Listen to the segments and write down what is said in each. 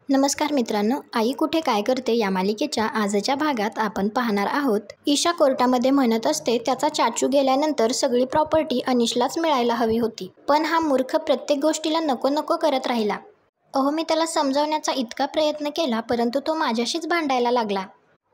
नमस्कार मित्रांनो, आई कुठे काय करते या मालिकेच्या आजच्या भागात आपण पाहणार आहोत. ईशा कोर्टामध्ये म्हणत असते त्याचा चाचू गेल्यानंतर सगळी प्रॉपर्टी अनिशलाच मिळायला हवी होती, पण हा मूर्ख प्रत्येक गोष्टीला नको नको करत राहिला. मी त्याला समजावण्याचा इतका प्रयत्न केला, परंतु तो माझ्याशीच भांडायला लागला.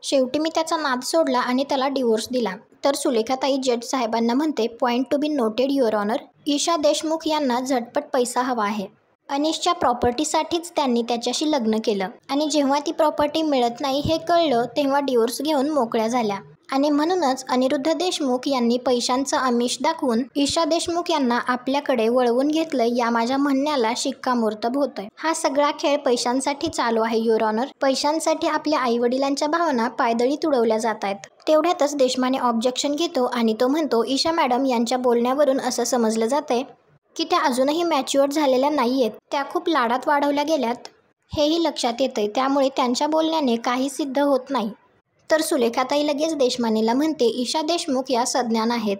शेवटी मी त्याचा नाद सोडला आणि त्याला डिवोर्स दिला. तर सुलेखाताई जज साहेबांना म्हणते, point to be noted your honour. Isha Deshmukh यांना झटपट पैसा हवा आहे. अनिशच्या प्रॉपर्टीसाठीच त्यांनी त्याच्याशी लग्न केलं आणि जेव्हा ती प्रॉपर्टी मिळत नाही हे कळलं तेव्हा डिवोर्स घेऊन मोकळ्या झाल्या. आणि म्हणूनच अनिरुद्ध देशमुख यांनी पैशांचं आमिष दाखवून ईशा देशमुख यांना आपल्याकडे वळवून घेतलं. या माझ्या म्हणण्याला शिक्कामोर्तब होतंय. हा सगळा खेळ पैशांसाठी चालू आहे युअर ऑनर. पैशांसाठी आपल्या आईवडिलांच्या भावना पायदळी तुडवल्या जात आहेत. तेवढ्यातच देशमाने ऑब्जेक्शन घेतो आणि तो म्हणतो, ईशा मॅडम यांच्या बोलण्यावरून असं समजलं जातंय की त्या अजूनही मॅच्युअर्ड झालेल्या नाही आहेत. त्या खूप लाडात वाढवल्या गेल्यात हेही लक्षात येतंय, त्यामुळे त्यांच्या बोलण्याने काही सिद्ध होत नाही. तर सुलेखाताई लगेच देशमानेला म्हणते, ईशा देशमुख या सज्ञान आहेत.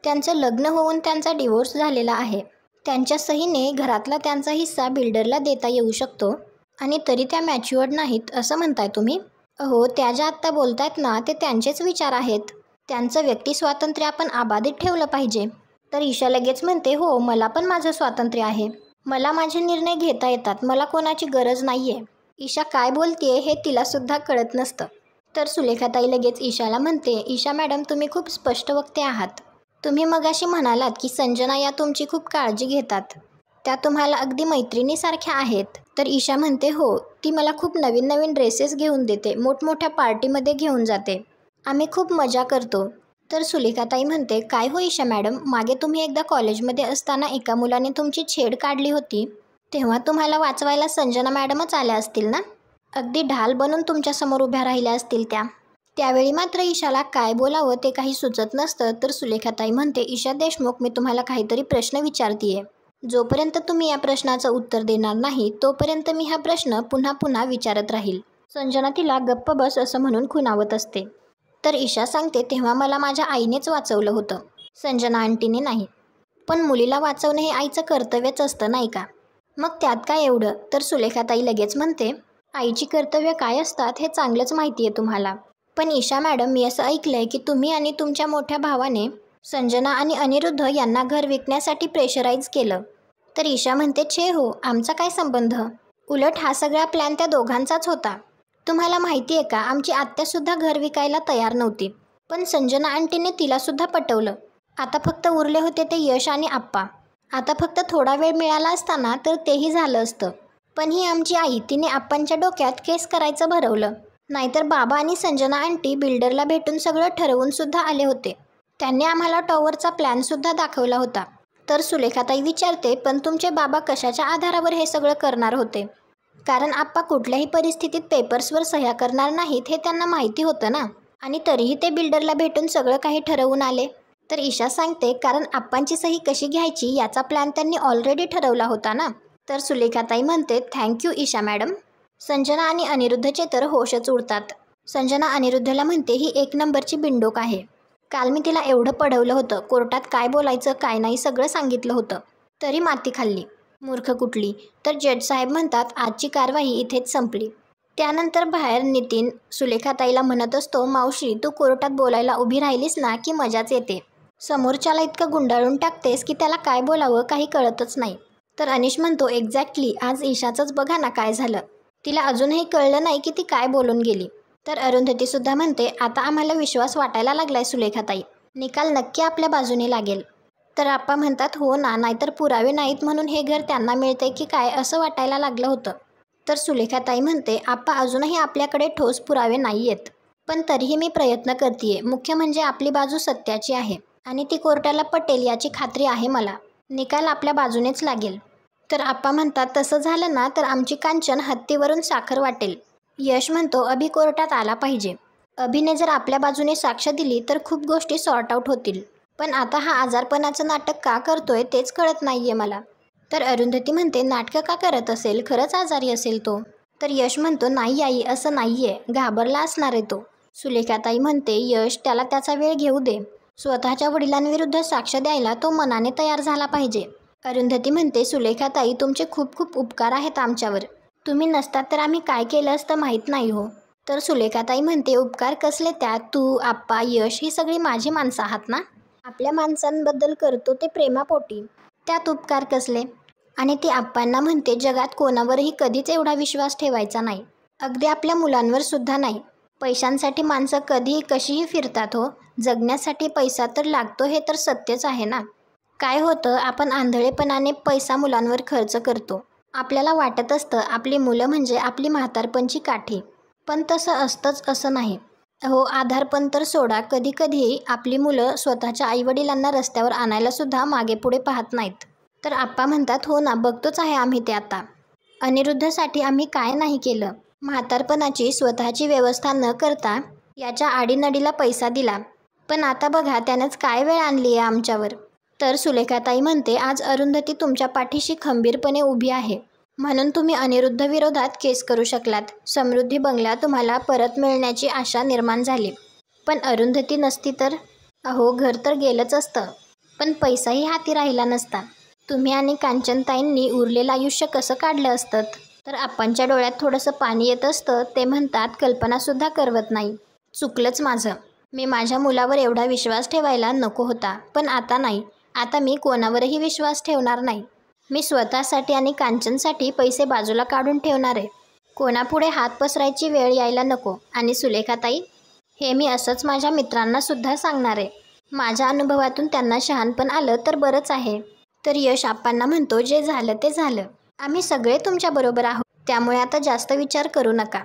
त्यांचं लग्न होऊन त्यांचा डिवोर्स झालेला आहे. त्यांच्या सहीने घरातला त्यांचा हिस्सा बिल्डरला देता येऊ शकतो आणि तरी त्या मॅच्युअर्ड नाहीत असं म्हणताय तुम्ही? त्या ज्या आत्ता बोलतायत ना ते त्यांचेच विचार आहेत. त्यांचं व्यक्ती स्वातंत्र्य आपण अबाधित ठेवलं पाहिजे. तर ईशा लगेच म्हणते, हो मला पण माझं स्वातंत्र्य आहे. मला माझे निर्णय घेता येतात. मला कोणाची गरज नाही आहे. ईशा काय बोलतेय हे तिलासुद्धा कळत नसतं. तर सुलेखाताई लगेच ईशाला म्हणते, ईशा मॅडम तुम्ही खूप स्पष्ट वक्ते आहात. तुम्ही मगाशी म्हणालात की संजना या तुमची खूप काळजी घेतात. त्या तुम्हाला अगदी मैत्रिणीसारख्या आहेत. तर ईशा म्हणते, हो ती मला खूप नवीन नवीन ड्रेसेस घेऊन देते, मोठमोठ्या पार्टीमध्ये घेऊन जाते. आम्ही खूप मजा करतो. तर सुलेखाताई म्हणते, काय हो ईशा मॅडम, मागे तुम्ही एकदा कॉलेजमध्ये असताना एका मुलाने तुमची छेड काढली होती, तेव्हा तुम्हाला वाचवायला संजना मॅडमच आल्या असतील ना? अगदी ढाल बनून तुमच्यासमोर उभ्या राहिल्या असतील त्या. त्यावेळी मात्र ईशाला काय बोलावं ते काही सुचत नसतं. तर सुलेखाताई म्हणते, ईशा देशमुख मी तुम्हाला काहीतरी प्रश्न विचारतीये. जोपर्यंत तुम्ही या प्रश्नाचं उत्तर देणार नाही तोपर्यंत मी हा प्रश्न पुन्हा पुन्हा विचारत राहील. संजना तिला गप्प बस असं म्हणून खुणावत असते. तर ईशा सांगते, तेव्हा मला माझ्या आईनेच वाचवलं होतं, संजना आंटीने नाही. पण मुलीला वाचवणं हे आईचं कर्तव्यच असतं नाही का? मग त्यात काय एवढं? तर सुलेखाताई लगेच म्हणते, आईची कर्तव्य काय असतात हे चांगलंच माहिती आहे तुम्हाला. पण ईशा मॅडम मी असं ऐकलंय की तुम्ही आणि तुमच्या मोठ्या भावाने संजना आणि अनिरुद्ध यांना घर विकण्यासाठी प्रेशराईज केलं. तर ईशा म्हणते, छे हो, आमचा काय संबंध? उलट हा सगळा प्लॅन त्या दोघांचाच होता. तुम्हाला माहिती आहे का, आमची आत्यासुद्धा घर विकायला तयार नव्हती, पण संजना आंटीने तिलासुद्धा पटवलं. आता फक्त उरले होते ते यश आणि आप्पा. आता फक्त थोडा वेळ मिळाला असताना तर तेही झालं असतं. पण ही आमची आई, तिने आप्पांच्या डोक्यात केस करायचं भरवलं. नाहीतर बाबा आणि संजना आंटी बिल्डरला भेटून सगळं ठरवून सुद्धा आले होते. त्यांनी आम्हाला टॉवरचा प्लॅनसुद्धा दाखवला होता. तर सुलेखाताई विचारते, पण तुमचे बाबा कशाच्या आधारावर हे सगळं करणार होते? कारण आप्पा कुठल्याही परिस्थितीत पेपर्सवर सह्या करणार नाहीत हे त्यांना माहिती होतं ना, आणि तरीही ते बिल्डरला भेटून सगळं काही ठरवून आले. तर ईशा सांगते, कारण आप्पांची सही कशी घ्यायची याचा प्लॅन त्यांनी ऑलरेडी ठरवला होता ना. तर सुलेखाताई म्हणते, थँक्यू ईशा मॅडम. संजना आणि अनिरुद्धचे तर होशच उडतात. संजना अनिरुद्धला म्हणते, ही एक नंबरची बिंडोक आहे. काल मी तिला एवढं पढवलं होतं, कोर्टात काय बोलायचं काय नाही सगळं सांगितलं होतं, तरी माती खाल्ली, मूर्ख कुठली. तर जज साहेब म्हणतात, आजची कारवाई इथेच संपली. त्यानंतर बाहेर नितीन सुलेखाताईला म्हणत असतो, मावशी तू कोर्टात बोलायला उभी राहिलीस ना की मजाच येते. समोरच्याला इतकं गुंडाळून टाकतेस की त्याला काय बोलावं काही कळतच नाही. तर अनिश म्हणतो, एक्झॅक्टली आज ईशाचंच बघा ना काय झालं. तिला अजूनही कळलं नाही की ती काय बोलून गेली. तर अरुंधतीसुद्धा म्हणते, आता आम्हाला विश्वास वाटायला लागलाय सुलेखाताई, निकाल नक्की आपल्या बाजूने लागेल. तर आप्पा म्हणतात, हो ना, नाहीतर पुरावे नाहीत म्हणून हे घर त्यांना मिळतंय की काय असं वाटायला लागलं होतं. तर सुलेखाताई म्हणते, आप्पा अजूनही आपल्याकडे ठोस पुरावे नाही आहेत, पण तरीही मी प्रयत्न करतीये. मुख्य म्हणजे आपली बाजू सत्याची आहे आणि ती कोर्टाला पटेल याची खात्री आहे मला. निकाल आपल्या बाजूनेच लागेल. तर आप्पा म्हणतात, तसं झालं ना तर आमची कांचन हत्तीवरून साखर वाटेल. यश म्हणतो, अभि कोर्टात आला पाहिजे. अभिने जर आपल्या बाजूने साक्ष दिली तर खूप गोष्टी सॉर्ट आऊट होतील. पण आता हा आजारपणाचं नाटक का करतोय तेच कळत नाहीये मला. तर अरुंधती म्हणते, नाटकं का करत असेल, खरंच आजारी असेल तो. तर यश म्हणतो, नाही आई असं नाहीये, घाबरला असणार आहे तो. सुलेखाताई म्हणते, यश त्याला त्याचा वेळ घेऊ दे. स्वतःच्या वडिलांविरुद्ध साक्ष द्यायला तो मनाने तयार झाला पाहिजे. अरुंधती म्हणते, सुलेखाताई तुमचे खूप खूप उपकार आहेत आमच्यावर. तुम्ही नसतात तर आम्ही काय केलं असतं माहीत नाही हो. तर सुलेखाताई म्हणते, उपकार कसले त्यात? तू, आप्पा, यश ही सगळी माझी माणसं आहात ना. आपल्या माणसांबद्दल करतो ते प्रेमापोटी, त्यात उपकार कसले? आणि ती आप्पांना म्हणते, जगात कोणावरही कधीच एवढा विश्वास ठेवायचा नाही, अगदी आपल्या मुलांवर सुद्धा नाही. पैशांसाठी माणसं कधीही कशीही फिरतात हो. जगण्यासाठी पैसा तर लागतो, हे तर सत्यच आहे ना. काय होतं, आपण आंधळेपणाने पैसा मुलांवर खर्च करतो. आपल्याला वाटत असतं आपली मुलं म्हणजे आपली म्हातारपणची काठी, पण तसं असतंच असं नाही हो. आधारपण तर सोडा, कधी कधी आपली मुलं स्वतःच्या आईवडिलांना रस्त्यावर आणायला सुद्धा मागे पुढे पाहत नाहीत. तर आप्पा म्हणतात, हो ना, बघतोच आहे आम्ही ते आता. अनिरुद्धसाठी आम्ही काय नाही केलं. म्हातारपणाची स्वतःची व्यवस्था न करता याच्या आडीनडीला पैसा दिला, पण आता बघा त्यानंच काय वेळ आणली आहे आमच्यावर. तर सुलेखाताई म्हणते, आज अरुंधती तुमच्या पाठीशी खंबीरपणे उभी आहे म्हणून तुम्ही अनिरुद्ध विरोधात केस करू शकलात. समृद्धी बंगला तुम्हाला परत मिळण्याची आशा निर्माण झाली. पण अरुंधती नसती तर अहो, घर तर गेलंच असतं, पण पैसाही हाती राहिला नसता. तुम्ही आणि कांचनताईंनी उरलेलं आयुष्य कसं काढलं असतं? तर आप्पांच्या डोळ्यात थोडंसं पाणी येत असतं. ते म्हणतात, कल्पनासुद्धा करवत नाही. चुकलंच माझं. मी माझ्या मुलावर एवढा विश्वास ठेवायला नको होता, पण आता नाही. आता मी कोणावरही विश्वास ठेवणार नाही. मी स्वतःसाठी आणि कांचनसाठी पैसे बाजूला काढून ठेवणार आहे. कोणापुढे हात पसरायची वेळ यायला नको. आणि सुलेखाताई, हे मी असंच माझ्या मित्रांना सुद्धा सांगणार आहे. माझ्या अनुभवातून त्यांना शहाणपण आलं तर बरंच आहे. तर यश आप्पांना म्हणतो, जे झालं ते झालं. आम्ही सगळे तुमच्याबरोबर आहोत, त्यामुळे आता जास्त विचार करू नका.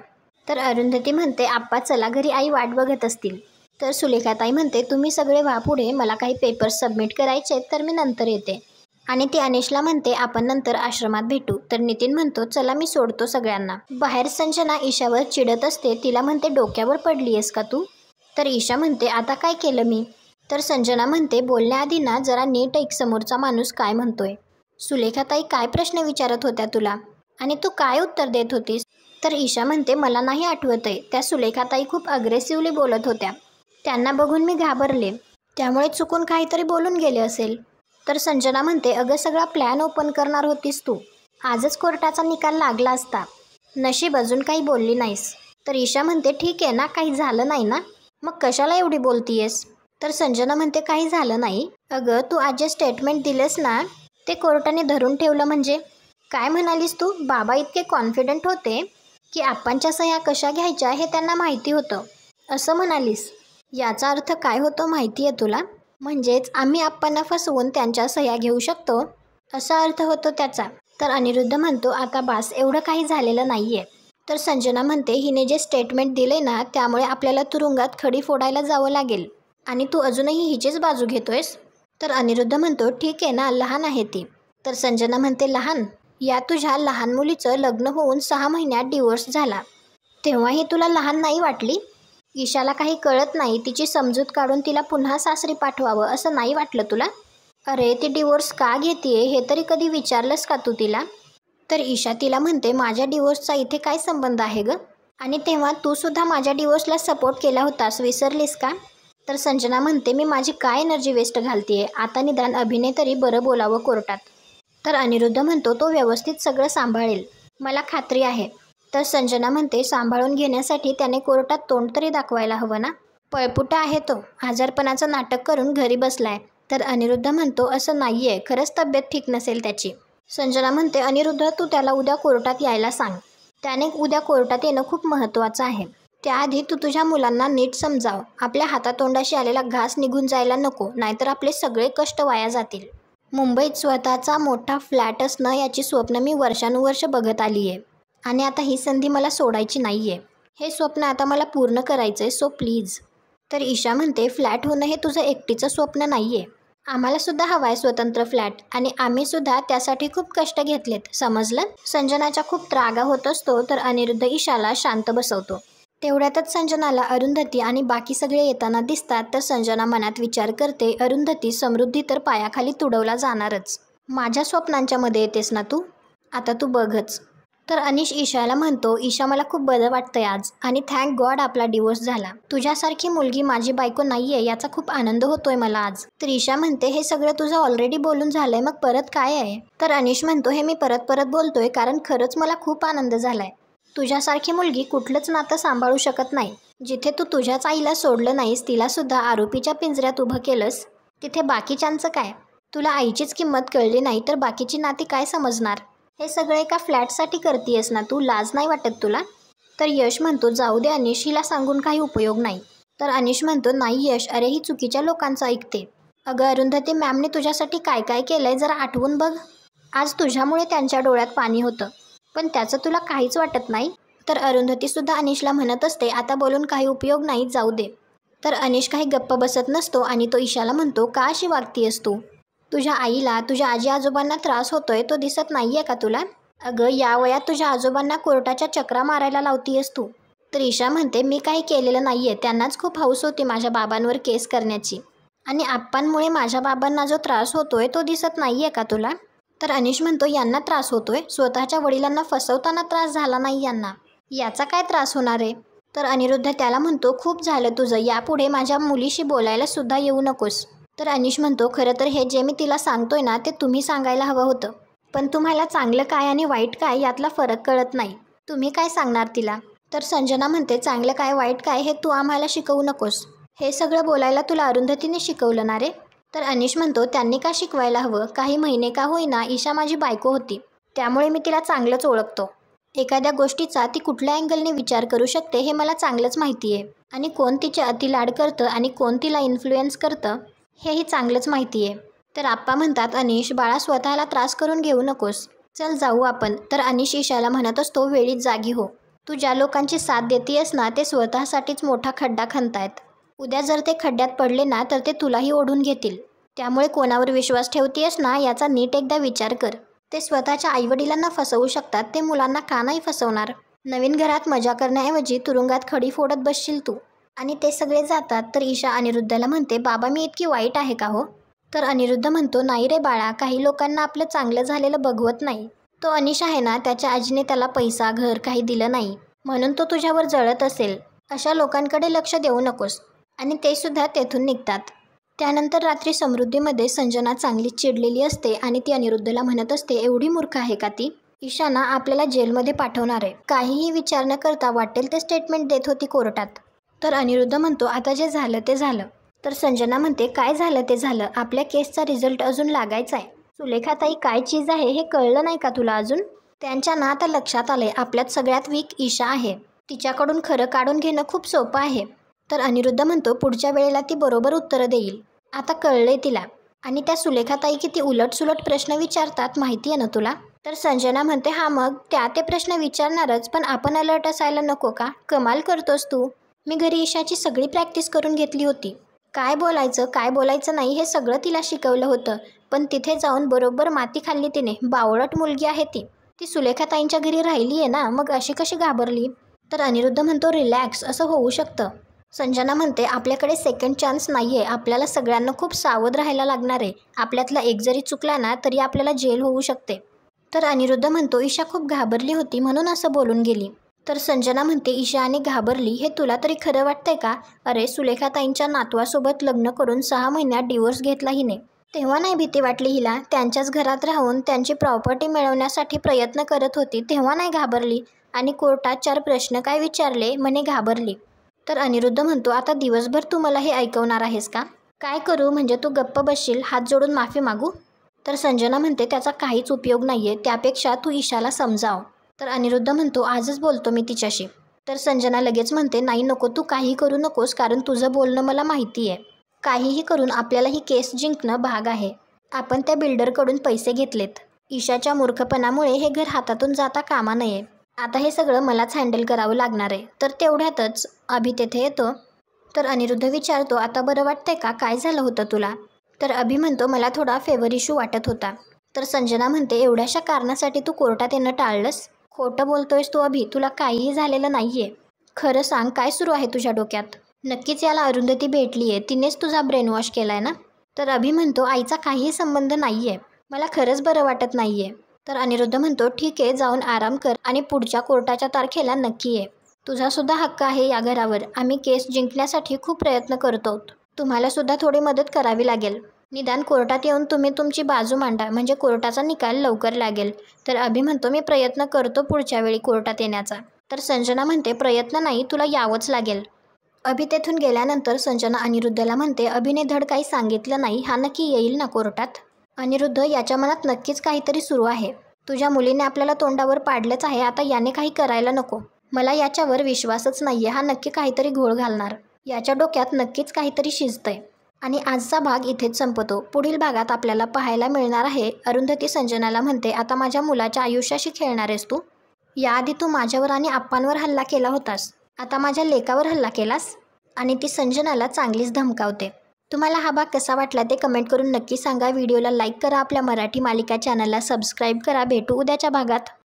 तर अरुंधती म्हणते, आप्पा चला घरी, आई वाट बघत असतील. तर सुलेखाताई म्हणते, तुम्ही सगळे व्हा पुढे, मला काही पेपर्स सबमिट करायचे तर मी नंतर येते. आणि ती अनिशला म्हणते, आपण नंतर आश्रमात भेटू. तर नितीन म्हणतो, चला मी सोडतो सगळ्यांना. बाहेर संजना ईशावर चिडत असते. तिला म्हणते, डोक्यावर पडली आहेस का तू? तर ईशा म्हणते, आता काय केलं मी? तर संजना म्हणते, बोलण्याआधी ना जरा नीट ऐक समोरचा माणूस काय म्हणतोय. सुलेखाताई काय प्रश्न विचारत होत्या तुला आणि तू काय उत्तर देत होतीस? तर ईशा म्हणते, मला नाही आठवत आहे. त्या सुलेखाताई खूप अग्रेसिव्हली बोलत होत्या. त्यांना बघून मी घाबरले, त्यामुळे चुकून काहीतरी बोलून गेले असेल. तर संजना म्हणते, अगं सगळा प्लॅन ओपन करणार होतीस तू. आजच कोर्टाचा निकाल लागला असता. नशीब अजून काही बोलली नाहीस. तर ईशा म्हणते, ठीक आहे ना, काही झालं नाही ना, मग कशाला एवढी बोलतीयस? तर संजना म्हणते, काही झालं नाही. अगं तू आज जे स्टेटमेंट दिलेस ना, ते कोर्टाने धरून ठेवलं म्हणजे? काय म्हणालीस तू? बाबा इतके कॉन्फिडंट होते की आप्पांच्या सह्या कशा घ्यायच्या हे त्यांना माहिती होतं, असं म्हणालीस? याचा अर्थ काय होतो माहिती आहे तुला? म्हणजेच आम्ही आप्पांना फसवून त्यांच्या सह्या घेऊ शकतो, असा अर्थ होतो त्याचा. तर अनिरुद्ध म्हणतो, आता बास, एवढं काही झालेलं नाही आहे. तर संजना म्हणते, हिने जे स्टेटमेंट दिले ना, त्यामुळे आपल्याला तुरुंगात खडी फोडायला जावं लागेल आणि तू अजूनही हिचीच बाजू घेतोयस. तर अनिरुद्ध म्हणतो, ठीक आहे ना, लहान आहे ती. तर संजना म्हणते, लहान? या तुझ्या लहान मुलीचं लग्न होऊन 6 महिन्यात डिवोर्स झाला, तेव्हाही तुला लहान नाही वाटली? ईशाला काही कळत नाही, तिची समजूत काढून तिला पुन्हा सासरी पाठवावं असं नाही वाटलं तुला? अरे ती डिवोर्स का घेतेय हे तरी कधी विचारलंस का तू तिला? तर ईशा तिला म्हणते, माझ्या डिवोर्सचा इथे काय संबंध आहे गं? आणि तेव्हा तू सुद्धा माझ्या डिवोर्सला सपोर्ट केला होतास, विसरलीस का? तर संजना म्हणते, मी माझी काय एनर्जी वेस्ट घालतेय, आता निदान अभिनय तरी बरं बोलावं कोर्टात. तर अनिरुद्ध म्हणतो, तो व्यवस्थित सगळं सांभाळेल, मला खात्री आहे. तर संजना म्हणते, सांभाळून घेण्यासाठी त्याने कोर्टात तोंड तरी दाखवायला हवं ना. पळपुटा आहे तो, आजारपणाचं नाटक करून घरी बसलाय. तर अनिरुद्ध म्हणतो, असं नाहीये, खरंच तब्येत ठीक नसेल त्याची. संजना म्हणते, अनिरुद्ध तू त्याला उद्या कोर्टात यायला सांग. त्याने उद्या कोर्टात येणं खूप महत्त्वाचं आहे. त्याआधी तू तुझ्या मुलांना नीट समजाव. आपल्या हातातोंडाशी आलेला घास निघून जायला नको, नाहीतर आपले सगळे कष्ट वाया जातील. मुंबईत स्वतःचा मोठा फ्लॅट असणं याची स्वप्न मी वर्षानुवर्ष बघत आली आहे आणि आता ही संधी मला सोडायची नाही आहे. हे स्वप्न आता मला पूर्ण करायचं आहे, सो प्लीज. तर ईशा म्हणते, फ्लॅट होणं हे तुझं एकटीचं स्वप्न नाही आहे. आम्हालासुद्धा हवं आहे स्वतंत्र फ्लॅट आणि आम्हीसुद्धा त्यासाठी खूप कष्ट घेतलेत, समजलं? संजनाच्या खूप त्रागा होत असतो. तर अनिरुद्ध ईशाला शांत बसवतो. तेवढ्यातच संजनाला अरुंधती आणि बाकी सगळे येताना दिसतात. तर संजना मनात विचार करते, अरुंधती, समृद्धी तर पायाखाली तुडवला जाणारच. माझ्या स्वप्नांच्या मध्ये येतेस ना तू, आता तू बघच. तर अनिश ईशाला म्हणतो, ईशा मला खूप बरं वाटतंय आज आणि थँक गॉड आपला डिवोर्स झाला. तुझ्यासारखी मुलगी माझी बायको नाहीये याचा खूप आनंद होतोय मला आज. तर ईशा म्हणते, हे सगळं तुझं ऑलरेडी बोलून झालंय, मग परत काय आहे? तर अनिश म्हणतो, हे मी परत परत बोलतोय कारण खरंच मला खूप आनंद झालाय. तुझ्यासारखी मुलगी कुठलंच नातं सांभाळू शकत नाही. जिथे तू तुझ्याच आईला सोडलं नाहीस, तिला सुद्धा आरोपीच्या पिंजऱ्यात उभं केलंस, तिथे बाकीच्यांचं काय? तुला आईचीच किंमत कळली नाही तर बाकीची नाती काय समजणार? हे सगळं एका फ्लॅटसाठी करतीयस ना तू? लाज नाही वाटत तुला? तर यश म्हणतो, जाऊ दे अनिश, हिला सांगून काही उपयोग नाही. तर अनिश म्हणतो, नाही यश, अरे ही चुकीच्या लोकांचं ऐकते. अगं अरुंधती मॅमने तुझ्यासाठी काय काय केलंय जरा आठवून बघ. आज तुझ्यामुळे त्यांच्या डोळ्यात पाणी होतं, पण त्याचं तुला काहीच वाटत नाही. तर अरुंधतीसुद्धा अनिशला म्हणत असते, आता बोलून काही उपयोग नाही, जाऊ दे. तर अनिश काही गप्प बसत नसतो आणि तो ईशाला म्हणतो, का अशी वागतीयस तू? तुझ्या आईला, तुझ्या आजी आजोबांना त्रास होतोय तो दिसत नाहीये का तुला? अगं या वयात तुझ्या आजोबांना कोर्टाच्या चक्रा मारायला लावतीयस तू. तर ईशा म्हणते, मी काही केलेलं नाहीये, त्यांनाच खूप हौस होती माझ्या बाबांवर केस करण्याची आणि आप्पांमुळे माझ्या बाबांना जो त्रास होतोय तो दिसत नाहीये का तुला? तर अनिश म्हणतो, यांना त्रास होतोय? स्वतःच्या वडिलांना फसवताना त्रास झाला नाही यांना, याचा काय त्रास होणार आहे? तर अनिरुद्ध त्याला म्हणतो, खूप झालं तुझं, यापुढे माझ्या मुलीशी बोलायला सुद्धा येऊ नकोस. तर अनिश म्हणतो, खरं तर हे जे मी तिला सांगतोय ना ते तुम्ही सांगायला हवं होतं, पण तुम्हाला चांगलं काय आणि वाईट काय यातला फरक कळत नाही. तुम्ही काय सांगणार तिला? तर संजना म्हणते, चांगलं काय वाईट काय हे तू आम्हाला शिकवू नकोस. हे सगळं बोलायला तुला अरुंधतीने शिकवलं ना रे? तर अनिश म्हणतो, त्यांनी का शिकवायला हवं? काही महिने का होईना ईशा माझी बायको होती, त्यामुळे मी तिला चांगलंच ओळखतो. एखाद्या गोष्टीचा ती कुठल्या अँगलने विचार करू शकते हे मला चांगलंच माहिती आहे आणि कोण तिचे अतिलाड करतं आणि कोण तिला इन्फ्लुएन्स करतं हेही चांगलंच माहिती आहे. तर आप्पा म्हणतात, अनिश बाळा स्वतःला त्रास करून घेऊ नकोस, चल जाऊ आपण. तर अनिश ईशाला म्हणत असतो, वेळीच जागी हो. तू ज्या लोकांची साथ देतीयस ना ते स्वतःसाठीच मोठा खड्डा खणतायत. उद्या जर ते खड्ड्यात पडले ना तर ते तुलाही ओढून घेतील. त्यामुळे कोणावर विश्वास ठेवतीयस ना याचा नीट एकदा विचार कर. ते स्वतःच्या आईवडिलांना फसवू शकतात, ते मुलांना का नाही फसवणार? नवीन घरात मजा करण्याऐवजी तुरुंगात खडी फोडत बसशील तू. आणि ते सगळे जातात तर ईशा अनिरुद्धला म्हणते, बाबा मी इतकी वाईट आहे का हो? तर अनिरुद्ध म्हणतो, नाही रे बाळा, काही लोकांना आपलं चांगलं झालेलं बघवत नाही. तो अनिश आहे ना, त्याच्या आजीने त्याला पैसा घर काही दिलं नाही म्हणून तो तुझ्यावर जळत असेल. अशा लोकांकडे लक्ष देऊ नकोस. आणि ते सुद्धा तेथून निघतात. त्यानंतर रात्री समृद्धीमध्ये संजना चांगलीच चिडलेली असते आणि ती अनिरुद्धला म्हणत असते, एवढी मूर्ख आहे का ती? ईशाना आपल्याला जेलमध्ये पाठवणार आहे. काहीही विचार न करता वाटेल ते स्टेटमेंट देत होती कोर्टात. तर अनिरुद्ध म्हणतो, आता जे झालं ते झालं. तर संजना म्हणते, काय झालं ते झालं, आपल्या केसचा रिझल्ट अजून लागायचा आहे. सुलेखाताई काय चीज आहे हे कळलं नाही का तुला अजून? त्यांच्या ना आता लक्षात आलंय आपल्यात सगळ्यात वीक ईशा आहे. तिच्याकडून खरं काढून घेणं खूप सोपं आहे. तर अनिरुद्ध म्हणतो, पुढच्या वेळेला ती बरोबर उत्तरं देईल. आता कळलंय तिला. आणि त्या सुलेखाताई किती उलटसुलट प्रश्न विचारतात माहिती आहे ना तुला? तर संजना म्हणते, हा मग त्या ते प्रश्न विचारणारच, पण आपण अलर्ट असायला नको का? कमाल करतोस तू. मी घरी ईशाची सगळी प्रॅक्टिस करून घेतली होती. काय बोलायचं काय बोलायचं नाही हे सगळं तिला शिकवलं होतं, पण तिथे जाऊन बरोबर माती खाल्ली तिने. बावळट मुलगी आहे ती. ती सुलेखाताईंच्या घरी राहिली आहे ना, मग अशी कशी घाबरली? तर अनिरुद्ध म्हणतो, रिलॅक्स, असं होऊ शकतं. संजना म्हणते, आपल्याकडे सेकंड चान्स नाही आहे. आपल्याला सगळ्यांना खूप सावध राहायला लागणार आहे. आपल्यातला एक जरी चुकला ना तरी आपल्याला जेल होऊ शकते. तर अनिरुद्ध म्हणतो, ईशा खूप घाबरली होती म्हणून असं बोलून गेली. तर संजना म्हणते, ईशा आणि घाबरली हे तुला तरी खरं वाटतंय का? अरे सुलेखाताईंच्या नातवासोबत लग्न करून 6 महिन्यात डिवोर्स घेतला हिने. तेव्हा नाही भीती वाटली हिला? त्यांच्याच घरात राहून त्यांची प्रॉपर्टी मिळवण्यासाठी प्रयत्न करत होती तेव्हा नाही घाबरली? आणि कोर्टात 4 प्रश्न काय विचारले म्हणे घाबरली. तर अनिरुद्ध म्हणतो, आता दिवसभर तू मला हे ऐकवणार आहेस का? काय करू म्हणजे तू गप्प बसशील, हात जोडून माफी मागू? तर संजना म्हणते, त्याचा काहीच उपयोग नाहीये, त्यापेक्षा तू ईशाला समजाव. तर अनिरुद्ध म्हणतो, आजच बोलतो मी तिच्याशी. तर संजना लगेच म्हणते, नाही नको, तू काही करू नकोस, कारण तुझं बोलणं मला माहिती आहे. काहीही करून आपल्याला ही केस जिंकणं भाग आहे. आपण त्या बिल्डरकडून पैसे घेतलेत. ईशाच्या मूर्खपणामुळे हे घर हातातून जाता कामा नये. आता हे सगळं मलाच हँडल करावं लागणार आहे. तर तेवढ्यातच अभि तेथे येतो. तर अनिरुद्ध विचारतो, आता बरं वाटतंय का? काय झालं होतं तुला? तर अभि म्हणतो, मला थोडा फेवर इश्यू वाटत होता. तर संजना म्हणते, एवढ्याशा कारणासाठी तू कोर्टात येणं टाळलंस? खोटं बोलतोयस तू अभि, तुला काहीही झालेलं नाहीये. खरं सांग, काय सुरू आहे तुझ्या डोक्यात? नक्कीच याला अरुंधती भेटलीये, तिनेच तुझा ब्रेनवॉश केलाय ना? तर अभि म्हणतो, आईचा काहीही संबंध नाहीये, मला खरंच बरं वाटत नाहीये. तर अनिरुद्ध म्हणतो, ठीक आहे, जाऊन आराम कर आणि पुढच्या कोर्टाच्या तारखेला नक्की ये. तुझासुद्धा हक्क आहे या घरावर. आम्ही केस जिंकण्यासाठी खूप प्रयत्न करतो. तुम्हालासुद्धा थोडी मदत करावी लागेल. निदान कोर्टात येऊन तुम्ही तुमची बाजू मांडा, म्हणजे कोर्टाचा निकाल लवकर लागेल. तर अभि म्हणतो, मी प्रयत्न करतो पुढच्या वेळी कोर्टात येण्याचा. तर संजना म्हणते, प्रयत्न नाही, तुला यावंच लागेल. अभि तेथून गेल्यानंतर संजना अनिरुद्धला म्हणते, अभिने धड काही सांगितलं नाही, हा नक्की येईल ना कोर्टात? अनिरुद्ध, याच्या मनात नक्कीच काहीतरी सुरू आहे. तुझ्या मुलीने आपल्याला तोंडावर पाडलेच आहे, आता याने काही करायला नको. मला याच्यावर विश्वासच नाहीये, हा नक्की काहीतरी घोळ घालणार. याच्या डोक्यात नक्कीच काहीतरी शिजतंय. आणि आजचा भाग इथेच संपतो. पुढील भागात आपल्याला पाहायला मिळणार आहे, अरुंधती संजनाला म्हणते, आता माझ्या मुलाच्या आयुष्याशी खेळणार आहेस तू? याआधी तू माझ्यावर आणि आप्पांवर हल्ला केला होतास, आता माझ्या लेकावर हल्ला केलास? आणि ती संजनाला चांगलीच धमकावते. तुम्हाला हा भाग कसा वाटला ते कमेंट करून नक्की सांगा. व्हिडिओला लाईक करा, आपल्या मराठी मालिका चॅनलला सबस्क्राईब करा. भेटू उद्याच्या भागात.